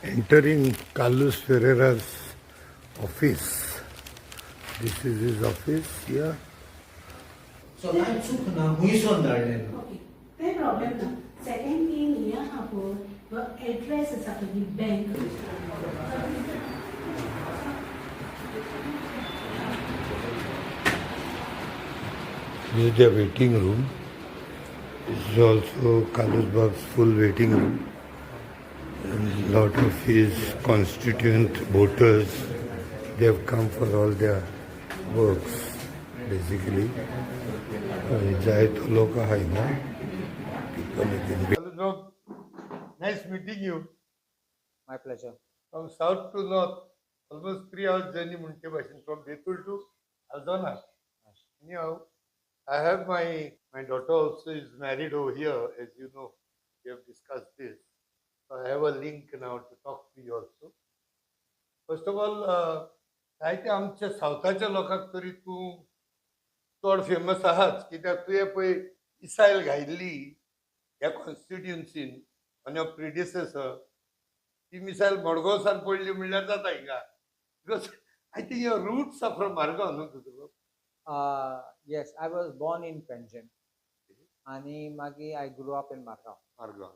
Entering Carlos Ferreira's office. This is his office here. So langsung kena muison darling. Okay, no problem na. Second thing niya ako, address sa pagi bank. This is their waiting room. This is also Carlos Bab's full waiting room. And a lot of his constituent voters, they have come for all their works, basically. Jai to loka hai na. Hello, nice meeting you. My pleasure. From south to north, almost 3 hours journey munke bashin from Betul to Aldona. Anyhow, I have my daughter also is married over here, as you know. We have discussed this. So I have a link now to talk to you also. First of all, काय ते आमच्या सावथाच्या लोकांक तरी तूं चड famous आहात कित्याक तुवें पळय इसायल घायल्ली ह्या कॉन्स्टिट्युएन्सीन ऑन युअर प्रिडिसेसर ती मिसायल मडगांवसान पडली म्हणल्यार जाता हिंगा because I think your roots are from Margao न्हू तुजो. Yes, I was born in Penjim. आणि मागीर I grew up in Margaon. Margao.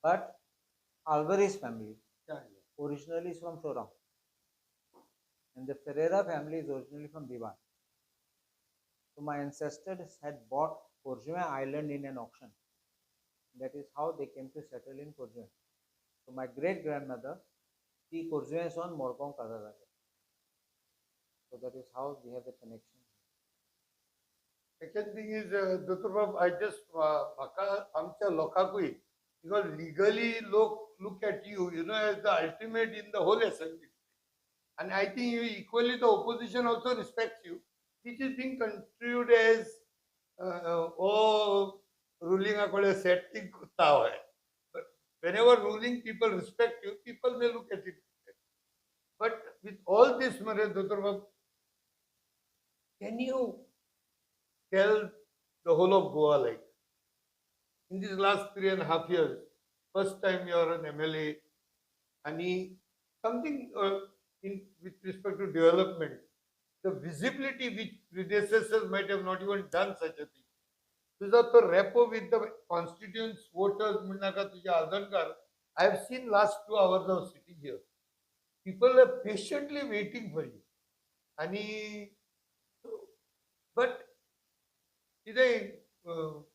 But Alvarez family Yeah. originally is from Shoreham. And the Ferreira family is originally from Diwan. So my ancestors had bought Portuguese island in an auction. That is how they came to settle in Portuguese. So my great grandmother, she Portuguese on Morcom Kazazale. So that is how we have the connection. Second thing is, Dr. Bab, I just, म्हाका आमच्या लोकांकूय, because legally look at you, as the ultimate in the whole assembly. And I think you equally, the opposition also respects you, which is being construed as, ruling a set thing. But whenever ruling people respect you, people may look at it. But with all this, Dr. Bab, can you tell the whole of Goa, like, in these last 3.5 years, first time you are an MLA, and something with respect to development, the visibility which predecessors might have not even done such a thing. तुझा तो repo with the constituents, voters, म्हणणाका तुझ्या आदनकार, I have seen last 2 hours of sitting here. People are patiently waiting for you. But कितें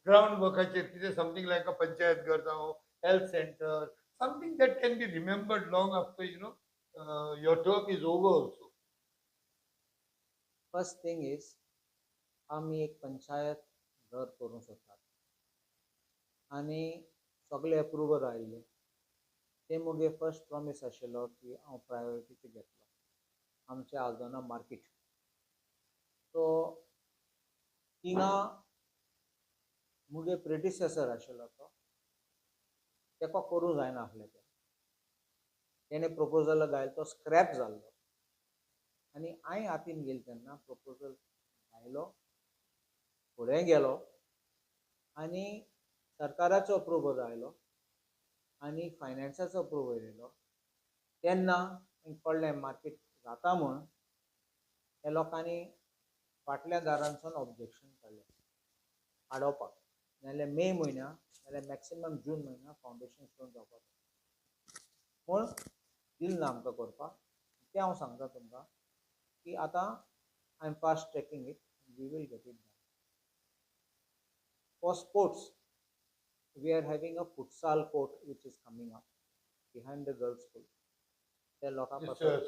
ground workaचेर कितें something like a panchayat घर जावं health center, something that can be remembered long after your term is over also. First thing is, आम्ही एक पंचायत घर करूंक सोदतात आनी सगळे अप्रुवल आयिल्ले ते मुगे फर्स्ट प्रॉमिस आशिल्लो की हांव प्रायोरिटीचे घेतलो आमच्या आल्दोना मार्केट. सो थिंगा मुगे प्रेडिसेसर आशिल्लो तो तेका करूं जायना आसलें तेणें प्रपोजल घायलो तो स्क्रॅप जाल्लो आनी हांवें हातीन गेलो तेन्ना प्रपोजल घायलो फुडें गेलो आनी सरकाराचो अप्रुवल आयलो आनी फायनान्साचो अप्रुवल येयलो तेन्ना कळ्ळें मार्केट जाता म्हूण त्या लोकांनी फाटल्या दारांसून ऑब्जेक्शन काडलें आडोवपाक नाजाल्यार मे म्हयन्या नाजाल्यार मॅक्सिमम जून म्हयन्या फावंडेशन स्टोन जावपाक पूण दिल ना आमकां करपाक. तें हांव सांगता तुमकां की आतां I am fast tracking it we will get it done. For sports, we are having a futsal court which is coming up behind the girls' school. There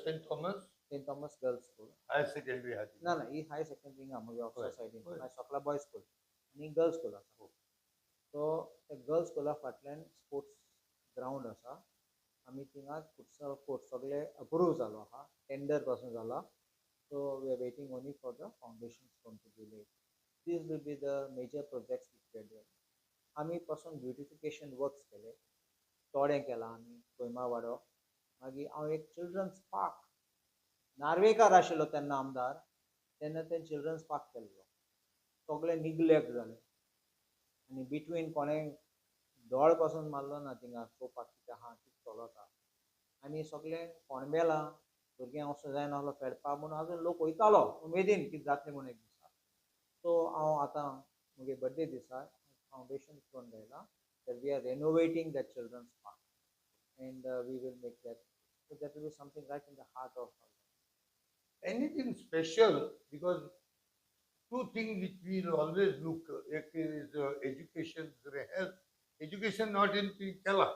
St. Thomas? St. Thomas Girls' School. High secondary. No, he high secondary na mujhe opposite side in. My Sakla Boys School. Ni girls' school asa. So the girls' school fatland sports ground asa. Ami tinga futsal court sagle approve zalo ha. Tender pasun zala. So we are waiting only for the foundation stone to be laid. These will be the major projects which we are doing. आमी पासून beautification works केले तोडें केलां आमी कोयमा वाडो मागीर हांव एक children's park Narvekar आशिल्लो तेन्ना आमदार तेन्ना तें चिल्ड्रन्स पार्क केल्लो सगळें निग्लेक्ट जालें आनी बिटवीन कोणें दोळ पासून मारलो ना थिंगा चोवपाक कितें आहा कितें चलता आनी सगळे कोणबेला भुरग्यांक वचूं जायना आहलो फेडपा म्हणून आजून लोक वयतालो उमेदीन कितें जातलें म्हणून एक दिसा. सो हांव आतां म्हगे बर्थडे दिसा फावंडेशन करून घायला that we are renovating the children's park and we will make that. So that will be something right in the heart of our life. Anything special? Because two things which we will always look, ek is education, health. Education not in Kerala,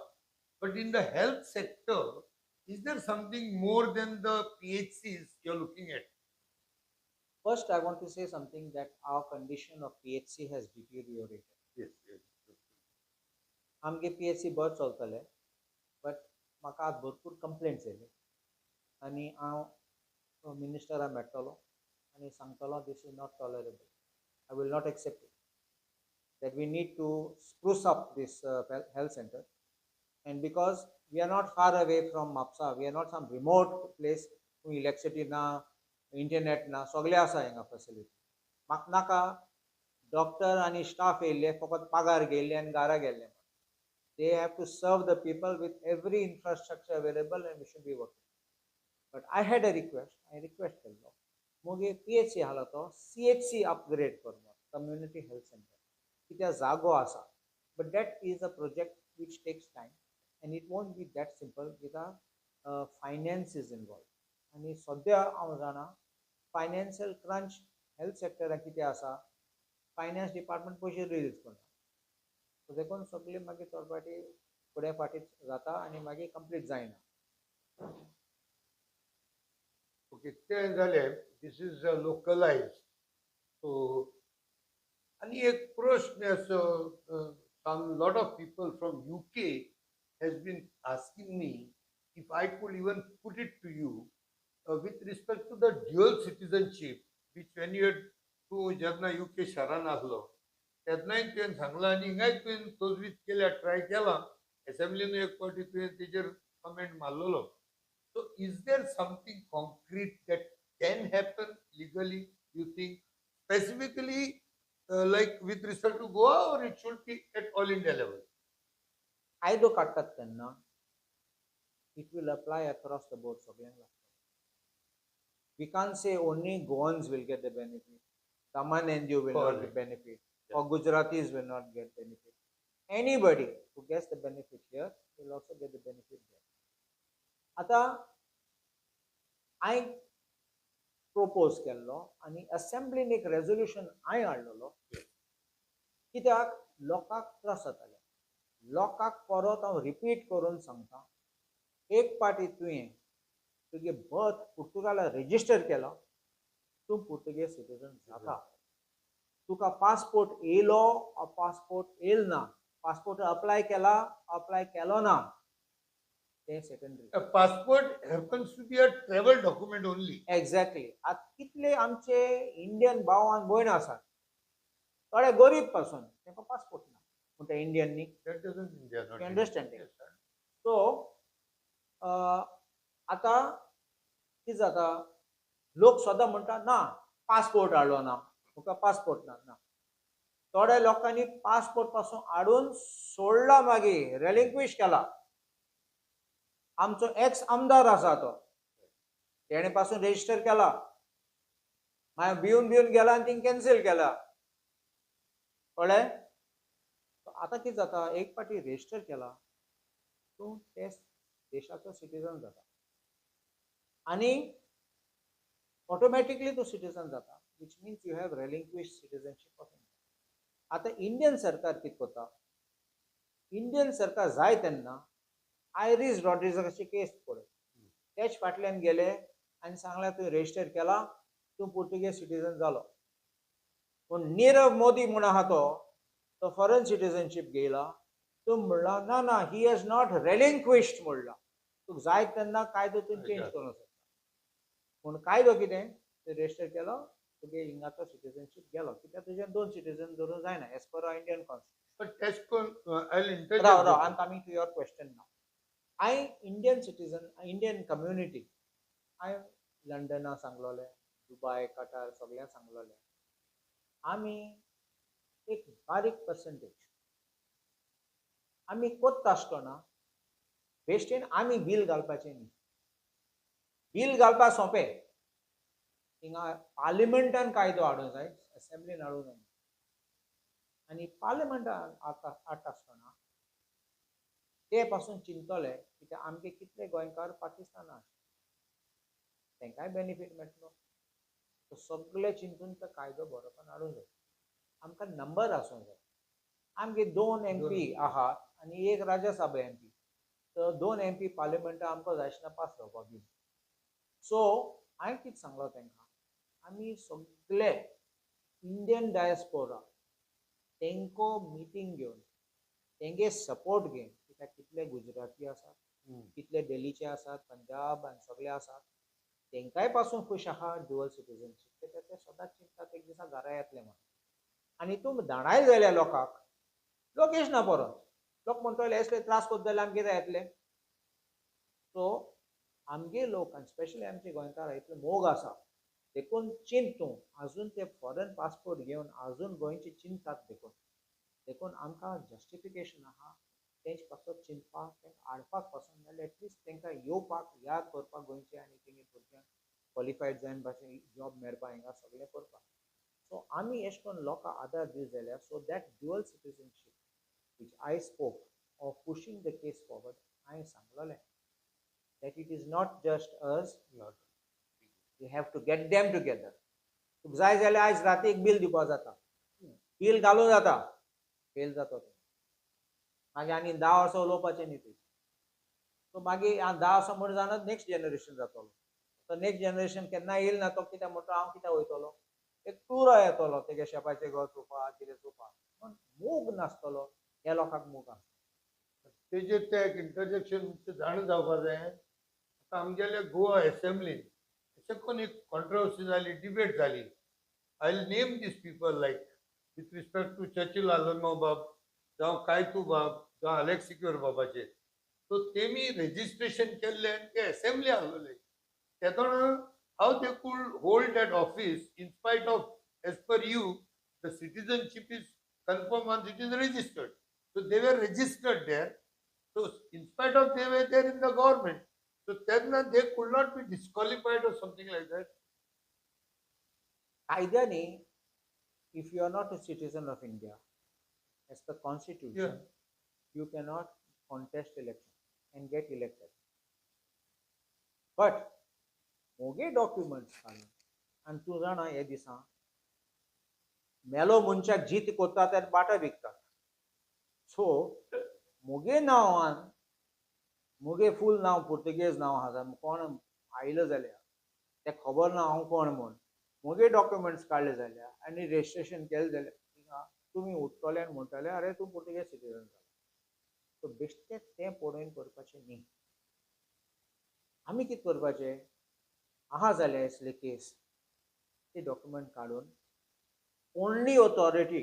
but in the health sector, is there something more than the PHCs you're looking at? First, I want to say something that our condition of PHC has deteriorated. Yes, yes. आमगे PHC बरें चलतले, but म्हाका आज भरपूर complaints येयले आनी हांव मिनिस्टराक मेळटलो आनी सांगतलो this is not tolerable. I will not accept it. That we need to spruce up this health center, and because we are not far away from Mapsa, we are not some remote place where electricity na, internet na, सगळे आसा हिंगा facility. म्हाका नाका doctor आनी staff येयल्ले फकत पागार घेयल्ले आनी घरा गेल्ले. They have to serve the people with every infrastructure available and we should be working. But I had a request. I request केल्लो मोगे PHC आहा तो CHC upgrade करनो community health center. कित्याक जागो आसा. But that is a project which takes time and it won't be that simple because finance is involved. आनी सद्या हांव जाणा फायनान्शियल क्रंच हेल्थ सेक्टराक कितें आसा, फायनान्स डिपार्टमेंट पयशे रिलीज करना. सो देखून सगळे मागीर चड फाटी फुडें फाटी जाता आनी मागीर कंप्लीट जायना. Okay, तें जालें. This is localized. So, आणि एक प्रश्न असो, some lot of people from UK has been asking me if I could even put it to you with respect to the dual citizenship, which when you had तूं जेन्ना UK शारान आसलो तेन्नाय तुवें सांगलां आनी हिंगाय तुवें तजवीज केल्या, ट्राय केला. असेंब्लीन एक फावटी तुवें तेजेर comment मारलेलो. So is there something concrete that can happen legally, you think, specifically like with respect to Goa, or it should be at all India level? कायदो काडटात तेन्ना it will apply across the board सगळ्यांक लागता. We can't say only Goans will get the benefit, Daman and Diu will not get benefit, or Gujaratis will not get benefit. Anybody who gets the benefit here will also get the benefit there. आता हांवें propose केल्लो आनी असेंब्लीन एक resolution हांवें हाडलेलो कित्याक लोकांक त्रास जाताले. लोकांक परत हांव रिपीट करून सांगता, एक पाटी तुवें तुगे बर्थ पुर्तुगाला रेजिस्टर केला, तूं पुर्तुगेज सिटीजन जाता. तुका पासपोर्ट येयलो वा पासपोर्ट येयल ना, पासपोर्ट अप्लाय केला अप्लाय केलो ना, तें secondary. A passport happens to be a travel document only. Exactly. आतां कितले आमचे इंडियन भाव आनी भयण आसात, थोडे गरीब पासून तांकां पासपोर्ट ना, पूण ते इंडियन न्ही. That doesn't mean they are not You Indian. understand it? Yes, sir. सो आतां कितें जाता, लोक सदां म्हणटा ना पासपोर्ट हाडलो ना, तुका पासपोर्ट ना. ना, थोड्या लोकांनी पासपोर्ट पासून हाडून सोडला, मागीर रेलिंक्विश केला. आमचो एक्स आमदार आसा तो, तेणे पासून रेजिस्टर केला, मागीर भिवन गेला आनी थिंग कॅन्सील केला. कळ्ळें? आतां कितें जाता, एक पाटी रेजिस्टर केला तूं ते देशाचो सिटीजन जाता आनी ऑटोमॅटिकली तूं सिटीजन जाता, which means you have relinquish citizenship of India. आतां इंडियन सरकार कितें करता, इंडियन सरकार जाय तेन्ना आयरिश रॉड्रिगसाची केस पळय, तेच फाटल्यान गेले आनी सांगलें तुवें रेजिस्टर केला, तूं पुर्तुगेज सिटीजन जालो. पूण नीरव मोदी म्हूण आहा तो फॉरेन सिटीजनशीप घेयला. तूं म्हणला ना ना ही हॅज नॉट रेलिंक्विश्ड म्हणला. तुका जाय तेन्ना कायदो तूं चेंज करूंक शकता. पूण कायदो कितें, तुवें रेजिस्टर केलो, तुगे हिंगाचो सिटीजनशीप गेलो, कित्याक तुजें 2 सिटीजन धरून जायना as per Indian constitution. But test I'll interject. Rao I am coming to your question now. हांवें इंडियन सिटीजन, इंडियन कम्युनिटी हांवें लंडना सांगलोलें, दुबय, कटार सगळ्यांक सांगलोलें, आमी एक बारीक पर्संटेज आमी कोत्ता आसतना बेश्टेन आमी बील घालपाचें न्ही. बील घालपा सोंपें. थिंगा पार्लिमेंटान कायदो हाडूंक जाय, असेंब्लीन हाडूंक जाय. आनी पार्लिमेंटान हाडटा आसतना ते पासून चिंतले कित्याक आमगे कितले गोंयकार पाकिस्तानात तांकांय बेनिफीट मेळटलो. तो सगळे चिंतून तो कायदो बरोवपाक हाडूंक जाय. आमकां नंबर आसूंक जाय. आमगे 2 MP आहात आनी एक राज्यसभा MP. तर 2 MP पार्लिमेंटान आमकां जाय आशिल्लें पास जावपाक बील. सो हांवें कितें सांगलो तांकां, आमी सगळे इंडियन डायस्पोरा तेंको मिटींग घेवन तेंगे सपोर्ट घेवन, कित्याक कितले गुजराती आसात, कितले दिल्लीचे आसात, पंजाब आनी सगळे आसात, तेंकाय पासून खूश आहा ड्युअल सिटीजनशीप. कित्याक ते सदांच चिंततात एक दिसा घरा येतले म्हणून. आनी तूं धाडाय जाल्यार लोकांक, लोक येचना परत. लोक म्हणटले असले त्रास कोत जाल्यार आमकां कितें येतले. सो आमगे लोक आनी स्पेशली आमचे गोंयकार इतले मोग आसा, देखून चिंत तूं आजून ते फॉरेन पासपोर्ट घेवन आजून गोंयचे चिंततात. देखून आमकां जस्टिफिकेशन आहा तेंचे पासून चिंतपाक, तेंकां हाडपाक पासून नाल्यार एटलिस्ट तेंकां येवपाक याद करपाक गोंयचे आनी तेंगे भुरग्यांक क्वॉलिफायड जायन भाशेन जॉब मेळपा हिंगा सगळें करपाक. सो आमी अशें करून लोकांक आदार दीत जाल्यार so that dual citizenship which I spoke of pushing the case forward, हांवें सांगलोलें that it is not just us, we have to get them together. तुका जाय जाल्यार आयज राती एक बील दिवपाक जाता, बील घालूं जाता, फेल जाता तो मागीर आनी 10 वर्सां उलोवपाचें न्ही तुजें. सो मागीर 10 वर्सां म्हण जाणत नेक्स्ट जनरेशन जातलो. तो नेक्स्ट जनरेशन केन्ना येयल ना, तो कित्याक म्हणटा हांव कित्याक वयतलो. एक टुरा येतलो तेगे शेपाचें घर चोवपाक, कितें चोवपाक, पूण मोग नासतलो. ह्या लोकांक मोग आसता. तेजेर ते एक इंटरजेक्शन जाण जावपाक जाय. आतां आमगेल्या गोवा एसेंब्लीन अशें करून एक कॉन्ट्रोवर्सी जाली, डिबेट जाली. I will name this people like with respect to Churchill आलोनो बाब, जावं कायतू बाब, जावं अलेक्स सिक्युर बाबाचे. सो तेमी रेजिस्ट्रेशन केल्लें आनी ते एसेंब्ली आहलोले. तेदोण how they could hold that office in spite of as per you the citizenship is confirmed once it is registered. So they were registered there. So in spite of they were there in the government. So then they could not be disqualified or something like that. कायद्याने if you are not a citizen of India, as per constitution, you cannot contest election and get elected. But मोगे documents काडून आनी तूं जाणा हे दिसा मेलो मनशाक जीत कोत्ता ते बाटा विकतात. सो मुगे नांवान, मुगे फूल नांव पुर्तुगेज नांव आहा, कोण आयलो जाल्यार ते खबर ना हांव कोण म्हूण. मुगे डॉक्युमेंट्स काडले जाल्यार आनी रेजिस्ट्रेशन केलें जाल्यार तुमी उठतले आनी म्हणटले अरे तूं पुर्तुगेज सिटीजन जाला. सो बेश्टें तें पळोवन करपाचें न्ही. आमी कितें करपाचें, आहा जाल्यार असले केस ते डॉक्युमेंट काडून only authority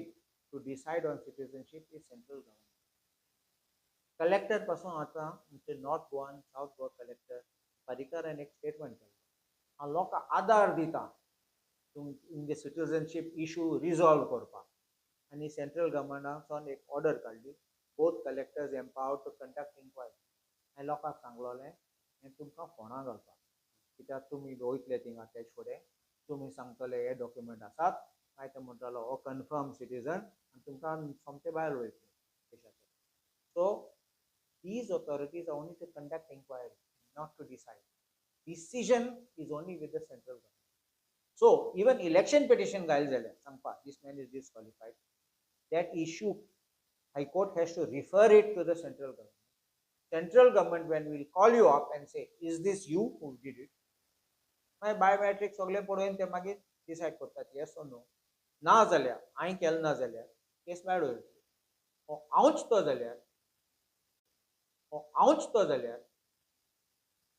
to decide on citizenship is central government. Collector पासून आता म्हणजे नॉर्थ गोवा आनी साउथ गोवा कलेक्टर पर्रिकारान एक स्टेटमेंट केलें, हांव लोकांक आदार दिता तुमगे सिटीजनशीप इशू रिजॉल्व करपाक. आनी सेंट्रल गव्हर्मेंटान एक ऑर्डर काडली, both collectors empowered to conduct inquiry. हांवें लोकांक सांगलोलें हें तुमकां फोंडां घालपाक, कित्याक तुमी वयतले थिंगा तेज फुडें तुमी सांगतले हे डॉक्युमेंट आसात, काय ते म्हणटालो हो कन्फर्म सिटीजन आनी तुमकां सोमते भायर वयतले देशाचे. सो these authorities are only to conduct inquiry, not to decide. Decision is only with the central government. So even election petition घायल जाल्यार सांगपाक this man is disqualified, that issue High Court has to refer it to the central government. Central government when will call you up and say is this you who did it, मागीर biometric सगळे पळोवन ते मागीर decide करतात yes और no. ना जाल्यार हांवें केलें ना जाल्यार केस भायर वयतली. हांवूच तो जाल्यार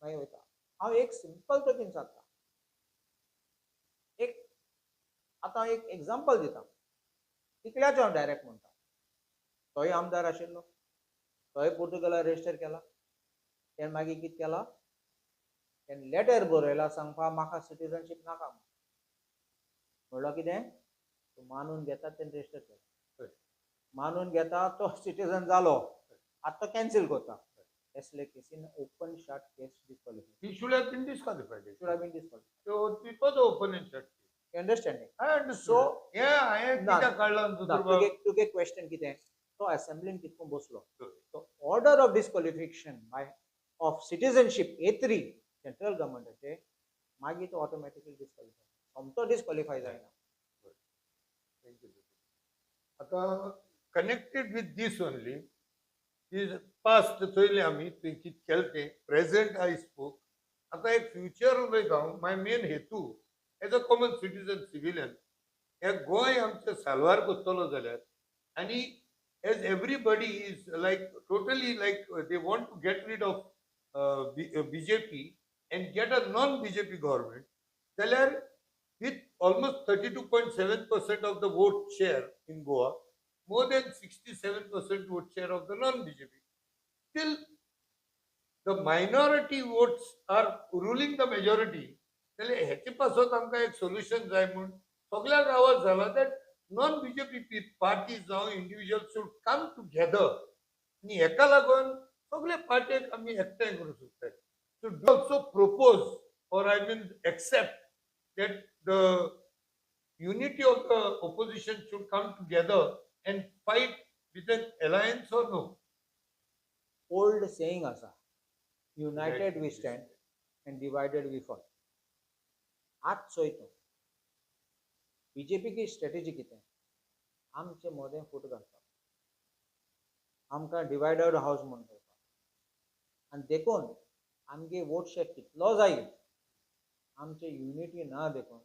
मागीर वयता. हांव एक सिंपल तरेन सांगता, एक आतां एक एग्जांपल दिता. तिकल्याचो हांव डायरेक्ट म्हणटा, तोय आमदार आशिल्लो, तोय पुर्तुगाला रेजिस्टर केला. तेणें मागीर कितें केला, तेणें लेटर बरयला सांगपा म्हाका सिटीजनशीप नाका म्हणून. म्हणलो कितें, तूं मानून घेता तेणें रेजिस्टर केला, मानून घेता तो सिटीजन जालो, आतां तो कॅन्सील करता. એટલે case in open shut case disqualified. He should have been disqualified. Should have been disqualified. So it was open and shut. You understanding? I understood. So yeah, I ना किती तुगे क्वेश्चन कितें तो असेंब्लीन कितको बसलो तो order of disqualification by of citizenship A3 central गव्हर्नमेंटाचे मागीर तो ऑटोमॅटिकली डिस्क्वालिफाय सोमतो डिस्क्वालिफाय जायना. आता connected with this only is past चोयले आमी तुवें कितें केलें तें प्रेझेंट आय स्पोक. आता एक फ्युचर उलयता हांव. माय मेन हेतू as a common citizen civilian हे गोंय आमचें साल्वार करतलो जाल्यार आनी as everybody is like totally like they want to get rid of BJP and get a non-BJP government, जाल्यार with almost 32.7% of the vote share in Goa, more than 67% vote share of the non-BJP. Still, the minority votes are ruling the majority. जाल्यार हेचे पासून आमकां एक solution जाय म्हूण सगळ्या गांवांत जाला दॅट नॉन BJP पार्टीज जावं इंडिविज्युअल शूड कम टुगेदर आनी हेका लागून सगळे पार्टेक आमी एकठांय करूंक सोदताय. So do also propose or I mean accept that the unity of the opposition should come together and fight with an alliance or no? Old saying आसा united we stand and divided we fall. आज चोयतो BJP की strategy कितें आमचे मोदें फूट घालपाक आमकां divided हावस म्हूण करपाक आनी देखून आमगे वोट शेअर कितलो जायत आमचे युनिटी ना देखून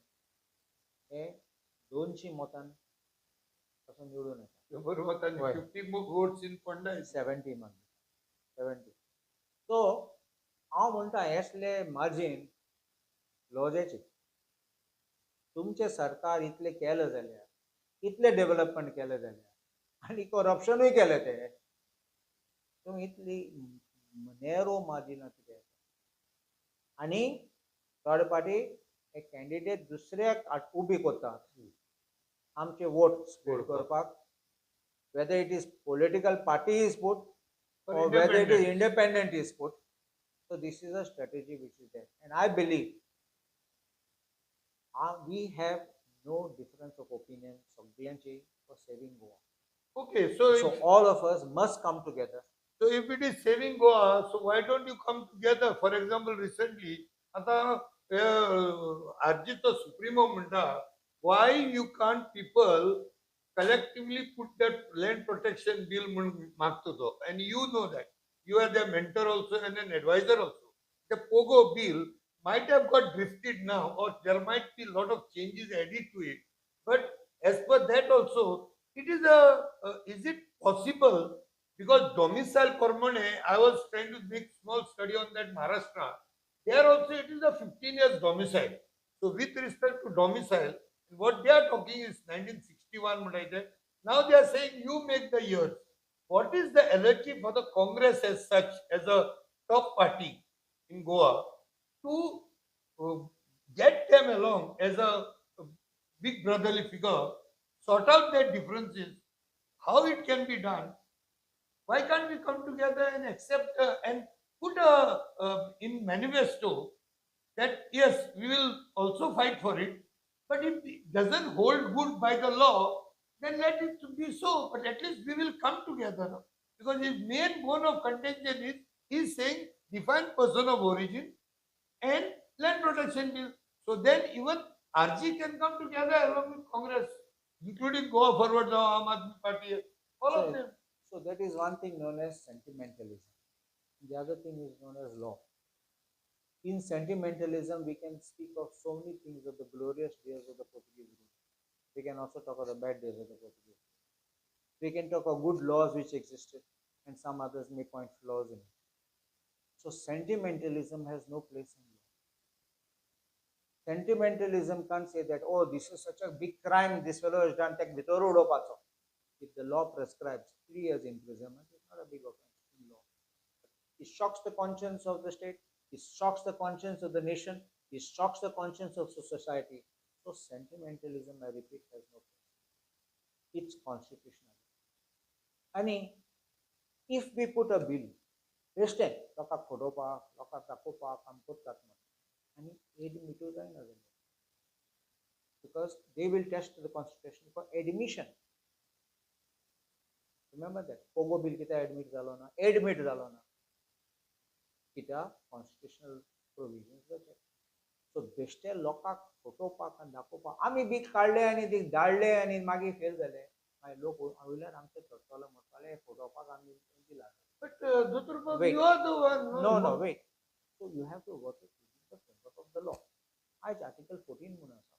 हे 200 मतान पासून निवडून येता. बरोबर 50 votes in Ponda is 70 मान 70. सो हांव म्हणटा हेसले मार्जीन लॉजाचे तुमचे सरकार इतले केलें जाल्यार इतले डेव्हलपमेंट केलें जाल्यार आनी करप्शनूय केलें ते तुमी इतली नॅरो मार्जिनां कितें आनी थर्ड पार्टी एक कॅन्डिडेट दुसऱ्याक उबी करतात आमचे वोट स्पोर्ट करपाक whether it is political party is put or whether it is independent is put. So this is a strategy which is there, and I believe we have no difference of opinion for saving Goa. okay. So all of us must come together. So if it is saving Goa, so why don't you come together? For example, recently, आता Arjito Supremo म्हणटा why you can't people collectively put that land protection bill मागतो तो, and you know that you are their mentor also and an advisor also. The POGO bill might have got drifted now, or there might be a lot of changes added to it. But as per that also, it is is it possible? Because domicile permane, I was trying to make small study on that Maharashtra. There also it is a 15 years domicile. So with respect to domicile, what they are talking is 1961. Now they are saying you make the years. What is the allergy for the Congress as such, as a top party in Goa, to get them along as a big brotherly figure, sort out their differences, how it can be done? Why can't we come together and accept and put in manifesto that yes, we will also fight for it, but if it doesn't hold good by the law, then let it be so. But at least we will come together. Because his main bone of contention is he's saying define person of origin and land protection bill. So then even RG can come together along with Congress, including Goa Forward, Aam Aadmi Party, all of them. So that is one thing known as sentimentalism. The other thing is known as law. In sentimentalism, we can speak of so many things of the glorious days of the Portuguese rule. We can also talk of the bad days of the Portuguese. We can talk of good laws which existed, and some others may point flaws in it. So sentimentalism has no place in law. Sentimentalism can't say that, oh, this is such a big crime this fellow has done, take vitoru udopacho. If the law prescribes 3 years imprisonment, it's not a big offense in law. It shocks the conscience of the state, it shocks the conscience of the nation, it shocks the conscience of society. So sentimentalism, I repeat, has no place. It's constitutional. And if we put a bill बेश्टें लोकांक फटोवपाक लोकांक दाखोवपाक काम करतात म्हणून आनी एडमिटूय जायना जालें because they will test the constitution for admission. Remember that Pogo bill kita admit zalo na kita constitutional provisions जाचे. So बेश्टे लोकांक फटोवपाक आनी दाखोवपाक आमी बी काडले आनी ती धाडले आनी मागीर फेल जाले मागीर लोक वयल्यान आमचे चडटले म्हणटाले फटोवपाक आमी दिला. But Dr. Babu, Wait. you are the one. No, wait. So you have to work it within the framework of the law. आज आर्टिकल 14 म्हणून आसा.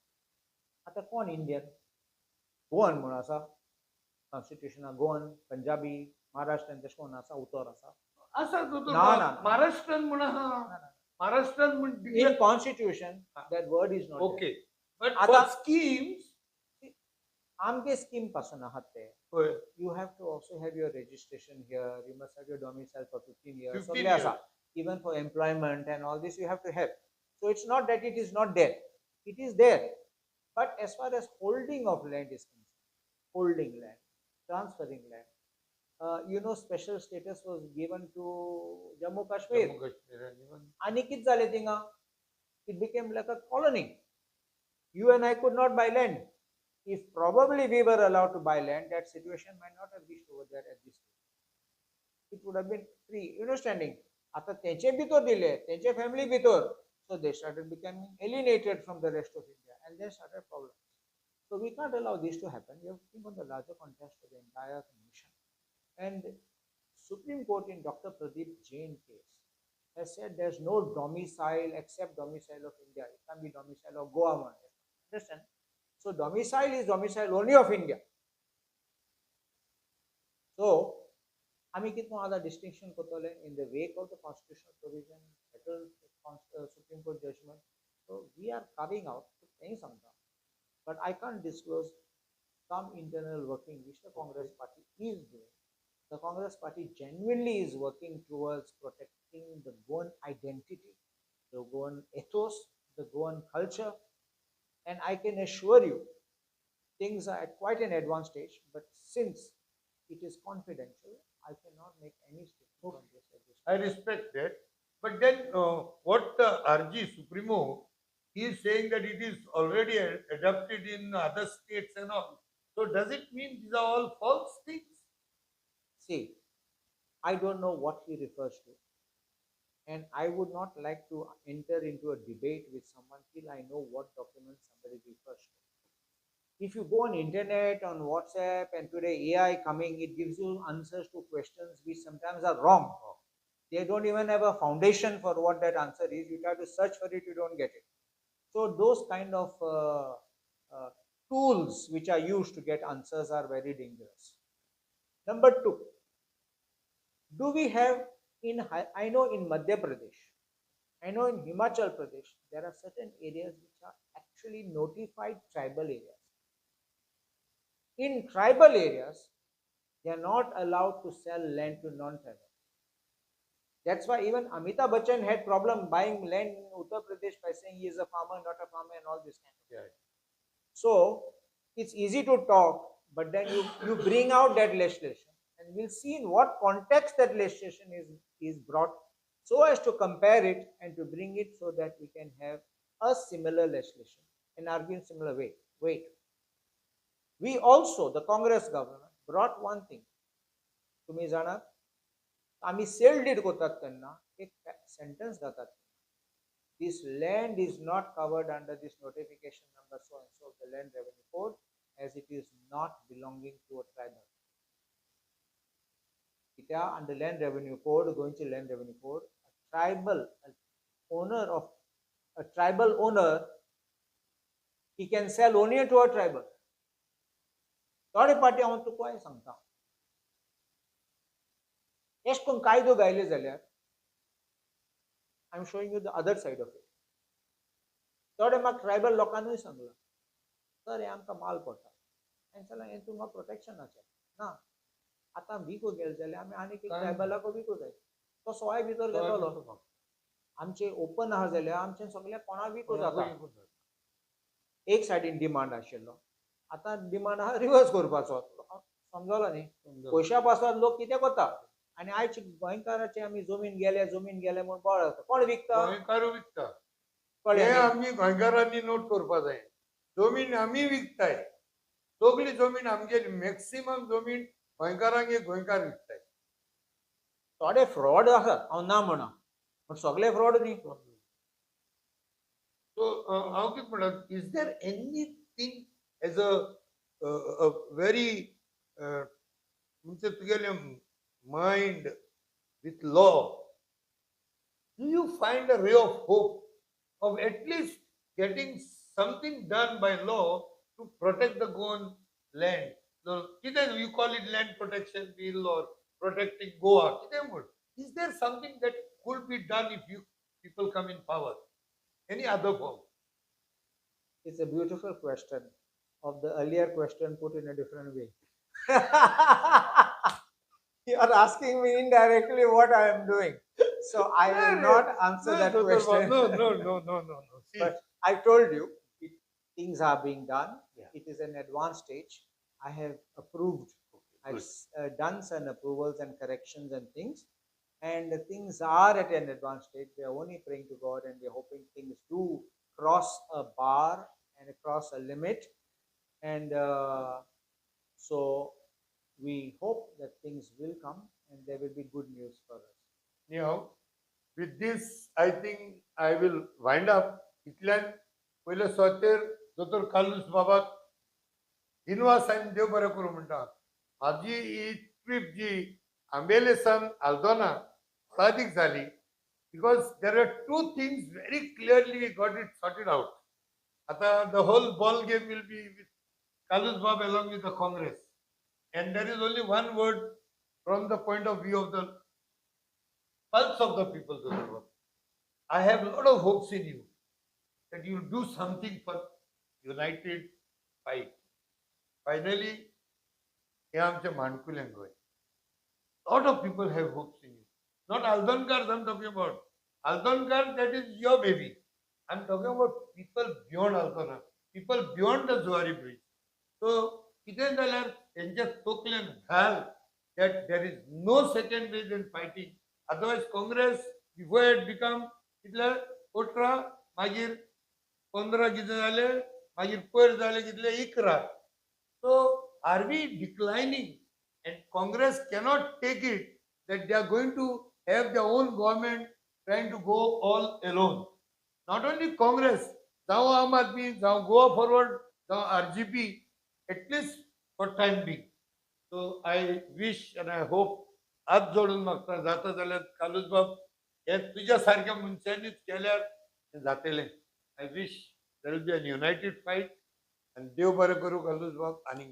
आता कोण इंडियन गोवन म्हणून आसा कॉन्स्टिट्युशनाक गोवन पंजाबी महाराष्ट्रान तशें कोण आसा उतर आसा असा Dr. ना, ना. महाराष्ट्रान म्हणा महाराष्ट्रान म्हण in constitution that word is not okay but आता- फॉर स्कीम्स आमगे स्कीम पासून आहात ते होय you have to also have your registration here, you must have your domicile for 15 years. 15 So years. even for employment and all this, you have to have. So it's not that it is not there. It is there. But as far as holding of land is concerned, holding land, transferring land, special status was given to Jammu Kashmir. Jammu Kashmir and even आणि किती झाले थिंगा? It became like a colony. You and I could not buy land. If probably we were allowed to buy land, that situation might not have reached over there at this stage. It would have been free. You understanding? आता तेंचे भितर दिले, तेंचे family भितर, so they started becoming alienated from the rest of India, and there started problems. So we can't allow this to happen. We have to think on the larger context of the entire nation. And Supreme Court in Dr. Pradeep Jain case has said there's no domicile except domicile of India. It can be domicile of Goa. Understand? So domicile is domicile only of India. So, आमी कितलो आतां distinction करतले in the wake of the constitutional provision, settled Supreme Court judgment. So we are carrying out things something, but I can't disclose some internal working which the Congress Party is doing. The Congress Party genuinely is working towards protecting the Goan identity, the Goan ethos, the Goan culture. And I can assure you, things are at quite an advanced stage, but since it is confidential, I cannot make any statement on this at this I respect that. But then what the RG Supremo, he is saying that it is already adopted in other states and all. So does it mean these are all false things? See, I don't know what he refers to. And I would not like to enter into a debate with someone till I know what documents somebody refers to. If you go on internet, on WhatsApp, and today AI coming, it gives you answers to questions which sometimes are wrong. They don't even have a foundation for what that answer is. You try to search for it, you don't get it. So those kind of tools which are used to get answers are very dangerous. Number two, do we have I know in Madhya Pradesh, I know in Himachal Pradesh, there are certain areas which are actually notified tribal areas. In tribal areas, they are not allowed to sell land to non-tribal. That's why even Amitabh Bachchan had problem buying land in Uttar Pradesh by saying he is a farmer, not a farmer, and all this kind of thing. Yeah. So it's easy to talk, but then you bring out that legislation, and we'll see in what context that legislation is brought, so as to compare it and to bring it so that we can have a similar legislation and argue in similar way. Wait. We also, the Congress government, brought one thing. तुम्ही जाणात आम्ही sale deed करतात तेन्ना एक sentence घातात. This land is not covered under this notification number so and so of the land revenue code, as it is not belonging to a tribal. Under land revenue code, going to land revenue code, a tribal owner, he can sell only to a tribal. Third party हांव तुका सांगता, एश कोण कायदो गायले जाल्यार I am showing you the other side of it. थोडे म्हाका tribal लोकांनूय Sangla, sir हे आमकां माल पडटा. हांवें सांगलें हें तुमकां प्रोटेक्शनाचें ना. आतां विकूंक गेले जाल्यार आमी आनीक एक ट्रायबलाक विकूं जाय. तो सवाय भितर घेतलो. आमचे ओपन आहा जाल्यार आमचे सगळ्या कोणाक विकूं जाता. एक सायडीन डिमांड आशिल्लो. आतां डिमांड आहा रिवर्स करपाचो. समजलो न्ही? पयशा पासत लोक कितें करता? आणि आयची गोंयकाराची आमी जमीन गेले म्हणून बोवाळ कोण विकता गोंयकारू विकता कळ्ळें हे न्ही? आमी गोंयकारांनी नोट करपा जाय जमीन आमी विकताय सगळी जमीन आमगेली मॅक्सिमम जमीन गोंयकारांक हे गोंयकार विकताय थोडे फ्रॉड आसात हांव ना म्हणा पण सगळे फ्रॉड न्ही सो हांव कितें म्हणत is there anything as a very म्हणजे तुगेले mind with law do you find a ray of hope of at least getting something done by law to protect the Goan land? So, you call it land protection bill or protecting Goa. Is there something that could be done if you people come in power? Any other form? It's a beautiful question of the earlier question put in a different way. You are asking me indirectly what I am doing. So I will not answer that question. No. See, But I told you, things are being done. Yeah. It is an advanced stage. I have approved. I've good. done some approvals and corrections and things. And the things are at an advanced stage. We are only praying to God and we are hoping things do cross a bar and cross a limit. And so we hope that things will come and there will be good news for us. Anyhow, with this, I think I will wind up. इतल्यान पयले स्वतेर दोतोर कालूस बाबाक दिनवास आनी देव बरें करूं म्हणटा म्हाजी ही ट्रीप जी आंबेलेसान आल्दोना हळादीक जाली because there are two things very clearly we got it sorted out आतां the whole ball game will be with कालूस बाब along with the Congress and there is only one word from the point of view of the pulse of the people. I have a lot of hopes in you that you will do something for united fight. Finally, हे आमचे माणकुलें Goa. Lot of people have hopes in you. Not Aldonkar, I'm talking about. Aldonkar, that is your baby. I'm talking about people beyond Aldona, people beyond the Zuari Bridge. So, कितें जाल्यार तेंच्या तोकलेन घाल that there is no second way than fighting. Otherwise, Congress, before it become, कितले 18, मागीर 15 कितें जाले, मागीर पयर जाले कितले 11. So, are we declining? And Congress cannot take it that they are going to have their own government trying to go all alone. Not only Congress, now Aam Aadmi, now Goa Forward, now RGP, at least for time being. So I wish and I hope आज जोडून मागता जाता जाल्यार कालूस बाब हे तुज्या सारख्या मनशांनीच केल्यार जातलें I wish there will be an united fight आनी देव बरें करूं कालूस बाब आनी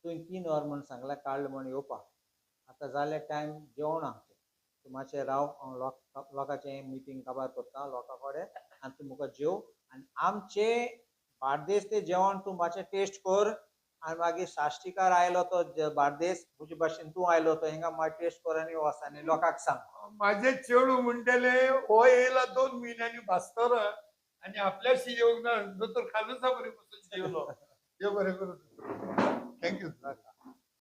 तुवें 3 वर म्हण सांगला काडलं म्हण येवपाक आतां जाले टायम जेवणाचे तूं मातशें राव हांव लोकांचें मिटींग काबार करता लोकां कडेन आनी तूं म्हाका जेव आनी आमचे बार्देस तें जेवण तूं मातशें टेस्ट कर आनी मागीर साश्टीकार आयलो तो बार्देस तुजे भाशेन तूं आयलो तो हिंगा मागीर टेस्ट कर आनी वच आनी लोकांक सांग माझे चेडू म्हणटले हो येयला 2 म्हयन्यांनी भास्तरो आनी आपल्याशी येवंक ना दोतोर कालूसा बरें पासून जेवलो देव बरें करूं थँक्यू